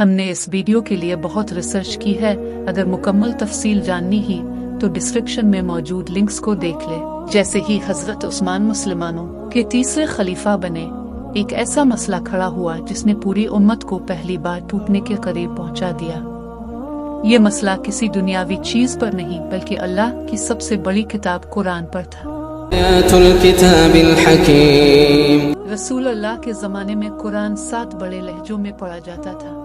हमने इस वीडियो के लिए बहुत रिसर्च की है। अगर मुकम्मल तफसील जाननी ही तो डिस्क्रिप्शन में मौजूद लिंक्स को देख ले। जैसे ही हजरत उस्मान मुसलमानों के तीसरे खलीफा बने, एक ऐसा मसला खड़ा हुआ जिसने पूरी उम्मत को पहली बार टूटने के करीब पहुंचा दिया। ये मसला किसी दुनियावी चीज पर नहीं बल्कि अल्लाह की सबसे बड़ी किताब कुरान पर था। रसूल अल्लाह के ज़माने में कुरान 7 बड़े लहजों में पढ़ा जाता था।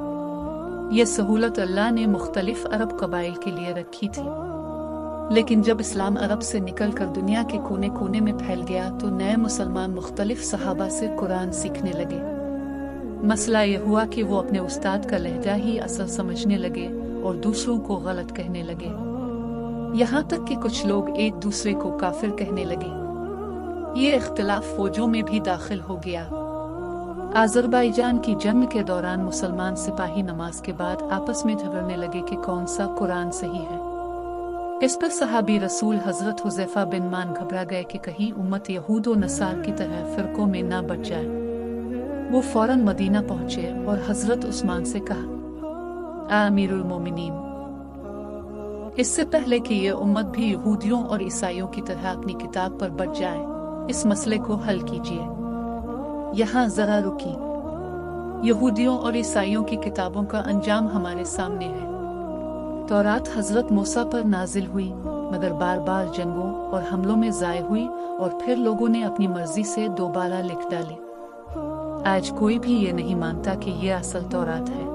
ये सहूलत अल्लाह ने मुख्तलिफ अरब कबाइल के लिए रखी थी। लेकिन जब इस्लाम अरब से निकलकर दुनिया के कोने कोने में फैल गया तो नए मुसलमान मुख्तलिफ सहाबा से कुरान सीखने लगे। मसला ये हुआ कि वो अपने उस्ताद का लहजा ही असल समझने लगे और दूसरों को गलत कहने लगे। यहाँ तक कि कुछ लोग एक दूसरे को काफिर कहने लगे। ये इख्तिलाफ फौजों में भी दाखिल हो गया। आज़रबाईजान की जंग के दौरान मुसलमान सिपाही नमाज के बाद आपस में झगड़ने लगे कि कौन सा कुरान सही है। इस पर सहाबी रसूल हजरत हुज़ैफा बिन मान घबरा गए कि कहीं उम्मत यहूद व नसार की तरह फिरकों में ना बट जाए। वो फौरन मदीना पहुंचे और हजरत उस्मान से कहा, अमीरुल मोमिनीन, इससे पहले कि ये उम्मत भी यहूदियों और ईसाइयों की तरह अपनी किताब पर बट जाए, इस मसले को हल कीजिए। यहाँ जरा रुकी। यहूदियों और ईसाइयों की किताबों का अंजाम हमारे सामने है। तौरात हजरत मूसा पर नाजिल हुई, मगर बार बार जंगों और हमलों में ज़ाय हुई और फिर लोगों ने अपनी मर्जी से दोबारा लिख डाली। आज कोई भी ये नहीं मानता कि ये असल तौरात है।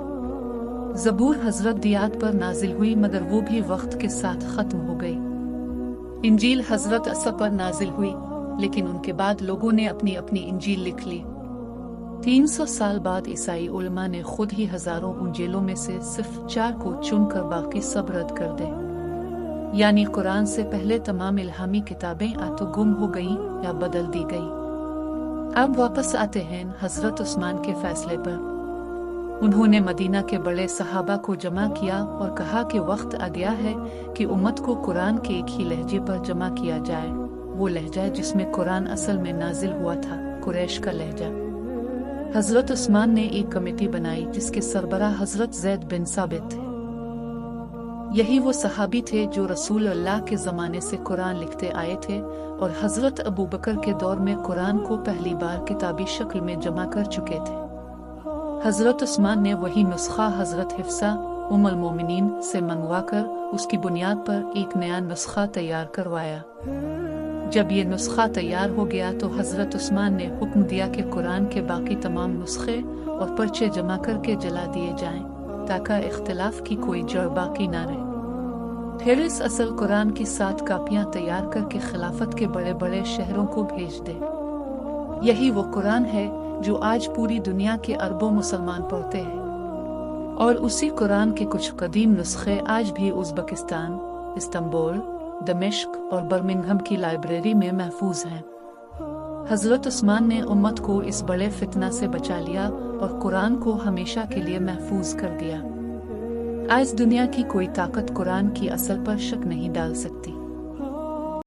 ज़बूर हजरत दियात पर नाजिल हुई, मगर वो भी वक्त के साथ ख़त्म हो गई। इंजील हजरत असा पर नाजिल हुई, लेकिन उनके बाद लोगों ने अपनी अपनी इंजील लिख ली। 300 साल बाद ईसाई उलमा ने खुद ही हजारों इंजीलों में से सिर्फ 4 को चुनकर बाकी सब रद्द कर दे। यानी कुरान से पहले तमाम इल्हामी किताबें या तो गुम हो गईं या बदल दी गई। अब वापस आते हैं हजरत उस्मान के फैसले पर। उन्होंने मदीना के बड़े सहाबा को जमा किया और कहा कि वक्त आ गया है कि उम्मत को कुरान के एक ही लहजे पर जमा किया जाए। वो लहजा जिसमें कुरान असल में नाजिल हुआ था, कुरैश का लहजा। हजरत उस्मान ने एक कमेटी बनाई जिसके सरबराह हजरत ज़ैद बिन साबित थे। यही वो सहाबी थे जो रसूल अल्लाह के ज़माने से कुरान लिखते आए थे और हजरत अबू बकर के दौर में कुरान को पहली बार किताबी शक्ल में जमा कर चुके थे। हजरत उस्मान ने वही नुस्खा हजरत हिफ्सा उम्मुल मोमिनीन से मंगवाकर उसकी बुनियाद पर एक नया नुस्खा तैयार करवाया। जब ये नुस्खा तैयार हो गया तो हजरत उस्मान ने हुक्म दिया कि कुरान के बाकी तमाम नुस्खे और पर्चे जमा करके जला दिए जाएं, ताकि इख्तिलाफ की कोई जड़ बाकी ना रहे। फिर इस असल कुरान की 7 कापियां तैयार करके खिलाफत के बड़े बड़े शहरों को भेज दे। यही वो कुरान है जो आज पूरी दुनिया के अरबों मुसलमान पढ़ते हैं। और उसी कुरान के कुछ कदीम नुस्खे आज भी उज़्बेकिस्तान, इस्तांबुल, दमिश्क और बर्मिंघम की लाइब्रेरी में महफूज हैं। हजरत उस्मान ने उम्मत को इस बड़े फितना से बचा लिया और कुरान को हमेशा के लिए महफूज कर दिया। आज दुनिया की कोई ताकत कुरान की असल पर शक नहीं डाल सकती।